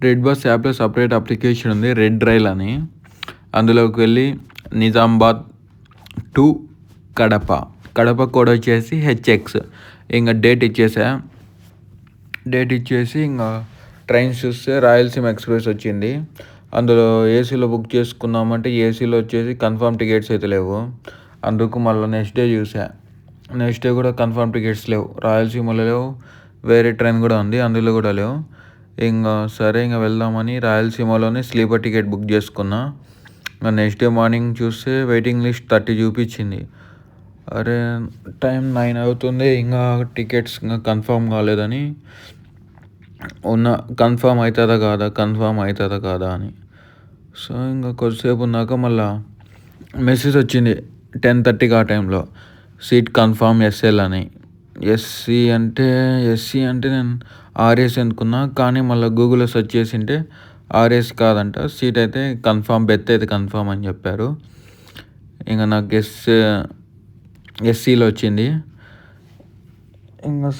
Red bus యాప్‌లో separate application ఉంది. Red rail అని. అందులోకి వెళ్ళి నిజామాబాద్ టు కడప. కడప కోడ్ వచ్చేసి హెచ్ఎక్స్. ఇంక డేట్ ఇచ్చేసి ఇంక ట్రైన్స్ చూస్తే రాయలసీమ ఎక్స్‌ప్రెస్ వచ్చింది. అందులో ఏసీలో బుక్ చేసుకుందామంటే ఏసీలో వచ్చేసి కన్ఫర్మ్ టికెట్స్ అయితే లేవు. అందుకు మళ్ళీ నెక్స్ట్ డే చూసా. నెక్స్ట్ డే కూడా కన్ఫర్మ్ టికెట్స్ లేవు. రాయలసీమలో లేవు. వేరే ట్రైన్ కూడా ఉంది. అందులో కూడా లేవు. సరే వెళ్దామని రాయలసీమలోనే స్లీపర్ టికెట్ బుక్ చేసుకున్నా. నెక్స్ట్ డే మార్నింగ్ చూస్తే వెయిటింగ్ లిస్ట్ 30 చూపించింది. అరే టైం 9 అవుతుంది. టికెట్స్ కన్ఫర్మ్ కాలేదని కన్ఫర్మ్ అవుతుందా కాదా అని. సో కొద్దిసేపు ఉన్నాక మళ్ళా మెసేజ్ వచ్చింది 10:30కి ఆ టైంలో. సీట్ కన్ఫర్మ్ ఎస్ఎల్ అని. ఎస్సీ అంటే నేను ఆర్ఎస్ అనుకున్నా. కానీ మళ్ళీ గూగుల్లో సెర్చ్ చేసింటే ఆర్ఎస్ కాదంట. సీట్ అయితే కన్ఫర్మ్, బెర్త్ అయితే కన్ఫర్మ్ అని చెప్పారు. నాకు ఎస్సీలో వచ్చింది.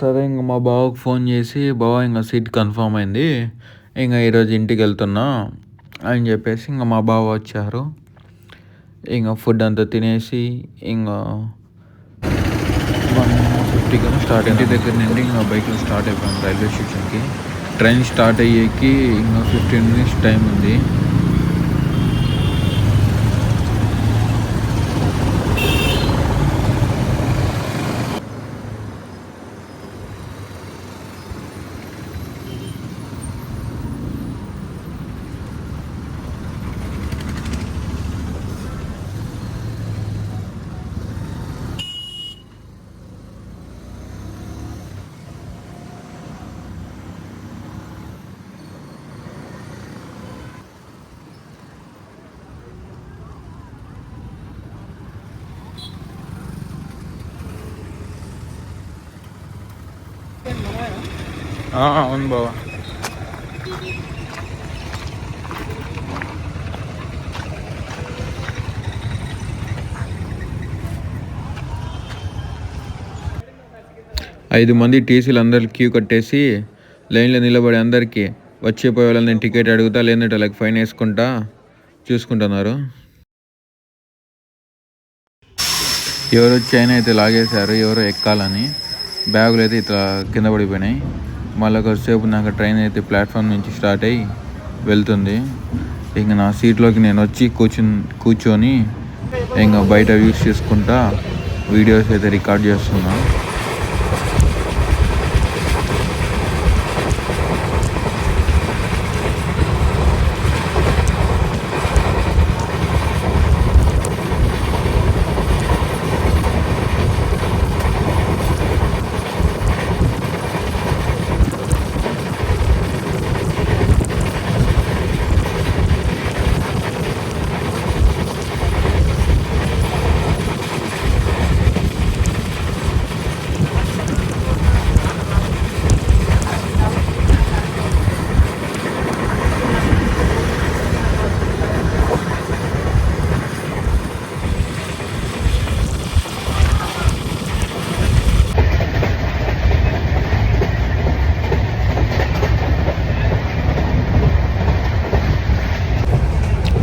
సరే మా బావకు ఫోన్ చేసి, బావ సీట్ కన్ఫర్మ్ అయింది, ఈరోజు ఇంటికి వెళ్తున్నా అని చెప్పేసి మా బావ వచ్చారు. ఫుడ్ అంతా తినేసి 1:50 స్టార్ట్. ఇంటి దగ్గర నుండి బైక్లో స్టార్ట్ అయిపోయాం రైల్వే స్టేషన్కి. ట్రైన్ స్టార్ట్ అయ్యేకి 15 మినిట్స్ టైం ఉంది. అవును బావ. ఐదు మంది టీసీలు అందరు క్యూ కట్టేసి లైన్లో నిలబడి అందరికీ వచ్చేపోయే వాళ్ళని నేను టికెట్ అడుగుతా, లేదంటే వాళ్ళకి ఫైన్ వేసుకుంటా చూసుకుంటున్నారు. ఎవరో చైన్ అయితే లాగేశారు, ఎవరో ఎక్కాలని. బ్యాగులు అయితే ఇట్లా కింద పడిపోయినాయి. మళ్ళీ కొద్దిసేపు నాకు ట్రైన్ అయితే ప్లాట్ఫామ్ నుంచి స్టార్ట్ అయ్యి వెళ్తుంది. నా సీట్లోకి నేను వచ్చి కూర్చొని బయట వ్యూస్ చేసుకుంటా వీడియోస్ అయితే రికార్డ్ చేస్తున్నా.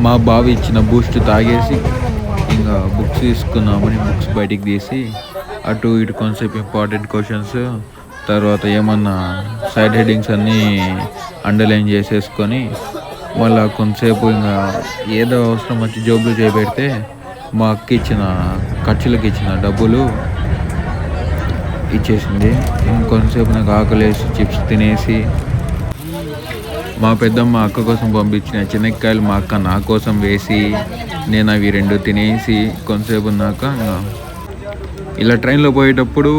మా బావి ఇచ్చిన బూస్ట్ తాగేసి బుక్స్ తీసుకున్నామని బుక్స్ బయటికి తీసి అటు ఇటు కొంతసేపు ఇంపార్టెంట్ క్వశ్చన్స్, తర్వాత ఏమన్నా సైడ్ హెడ్డింగ్స్ అన్నీ అండర్లైన్ చేసేసుకొని మళ్ళీ కొంతసేపు ఏదో అవసరం వచ్చి జోబులు చేయబెడితే మా అక్క ఖర్చులకు ఇచ్చిన డబ్బులు ఇచ్చేసింది. ఇంకొంతసేపు నాకు ఆకలేసి చిప్స్ తినేసి మా పెద్దమ్మ అక్క కోసం పంపించిన చెనక్కాయలు మా అక్క నా కోసం వేసి నేను అవి 2 తినేసి కొంతసేపు ఉన్నాక ఇలా ట్రైన్లో పోయేటప్పుడు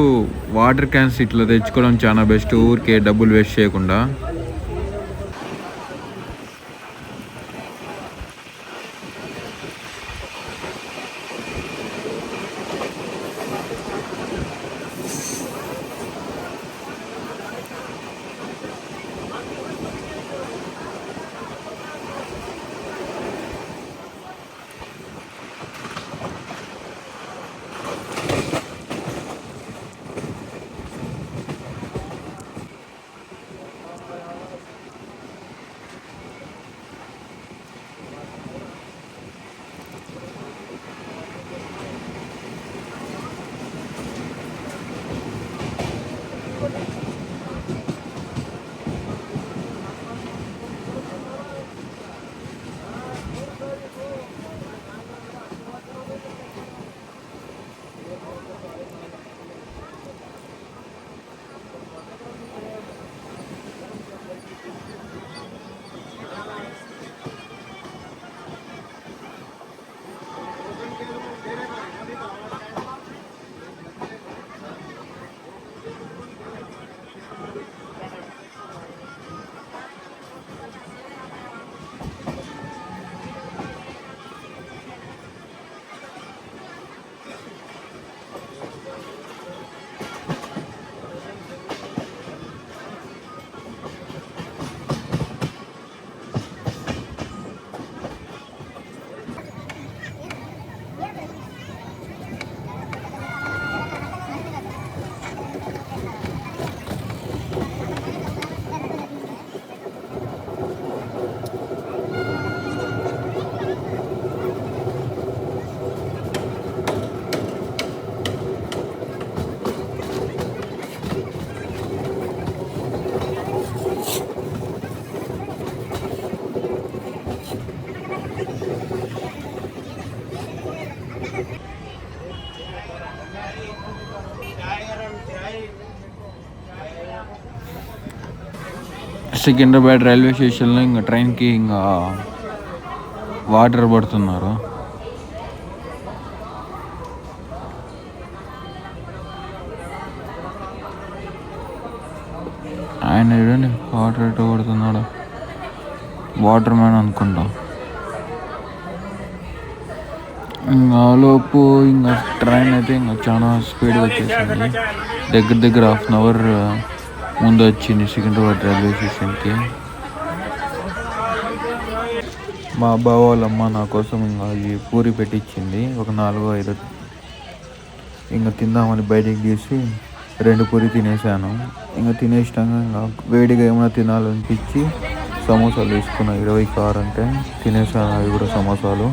వాటర్ క్యాన్స్ ఇట్లా తెచ్చుకోవడం చాలా బెస్ట్, ఊరికే డబ్బులు వేస్ట్ చేయకుండా. సికింద్రాబాద్ రైల్వే స్టేషన్లో ఇంకా ట్రైన్కి ఇంకా వాటర్ పడుతున్నారు. ఆయన చూడండి వాటర్ ఎటు పడుతున్నాడు, వాటర్ మ్యాన్ అనుకుంటా. ఇంకా లోపు ఇంకా ట్రైన్ అయితే ఇంకా చాలా స్పీడ్గా వచ్చేసింది. దగ్గర హాఫ్ అన్ అవర్ ముందు వచ్చింది సికింద్రాబాద్ రైల్వే స్టేషన్కి. మా బావ వాళ్ళమ్మ నా కోసం ఇంకా ఈ పూరి పెట్టించింది, ఒక 4-5 ఇంకా తిందామని బయటికి తీసి 2 పూరి తినేసాను. ఇంకా తినేసినాక ఇంకా వేడిగా ఏమైనా తినాలనిపించి సమోసాలు తీసుకున్నా. 20 అంటే తినేసాను అవి కూడా సమోసాలు.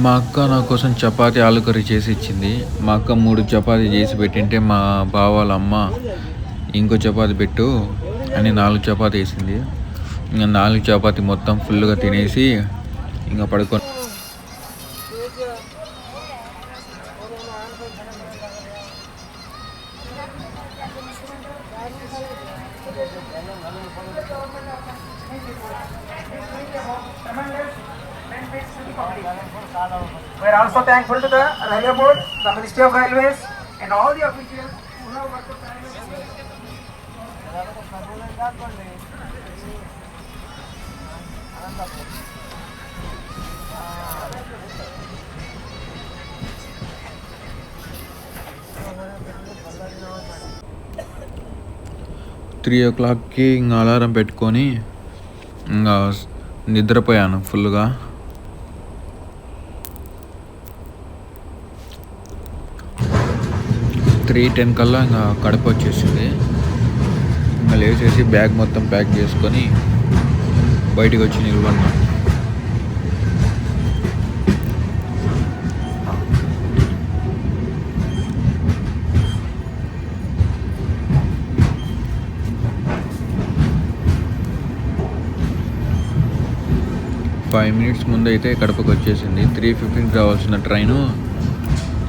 మా అక్క నా కోసం చపాతి ఆలు కర్రీ చేసి ఇచ్చింది. మా అక్క 3 చపాతీ చేసి పెట్టింటే మా బావ వాళ్ళ అమ్మ ఇంకో చపాతి పెట్టు అని 4 చపాతీ వేసింది. ఇంకా 4 చపాతీ మొత్తం ఫుల్గా తినేసి ఇంకా పడుకొని We are also thankful to the Railway Board, the Ministry of Railways, and all the officials who have worked with Railway Board. 3 o'clockకి ఇంకా అలారం పెట్టుకొని ఇంకా నిద్రపోయాను ఫుల్గా. 3:10 కల్లా ఇంకా కడప వచ్చేసింది. ఇంకా లేచేసి బ్యాగ్ మొత్తం ప్యాక్ చేసుకొని బయటికి వచ్చి నిలబడినా. ఫైవ్ మినిట్స్ ముందు అయితే కడపకు వచ్చేసింది. 3:15కి రావాల్సిన ట్రైను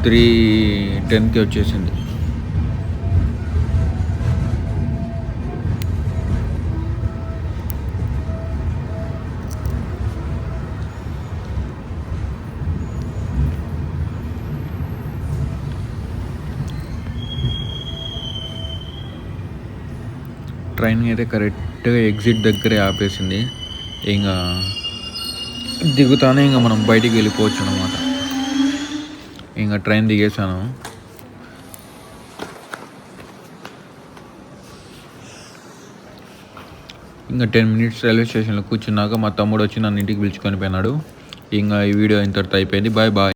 3:10కి వచ్చేసింది. ట్రైన్ అయితే కరెక్ట్గా ఎగ్జిట్ దగ్గరే ఆపేసింది. ఇంకా దిగుతానే ఇంకా మనం బయటికి వెళ్ళిపోవచ్చు అన్నమాట. ఇంకా ట్రైన్ దిగేసాను. ఇంకా 10 మినిట్స్ రైల్వే స్టేషన్లో కూర్చున్నాక మా తమ్ముడు వచ్చి నన్ను ఇంటికి పిలుచుకొని పోయినాడు. ఇంకా ఈ వీడియో ఇంతటితో అయిపోయింది. Bye bye.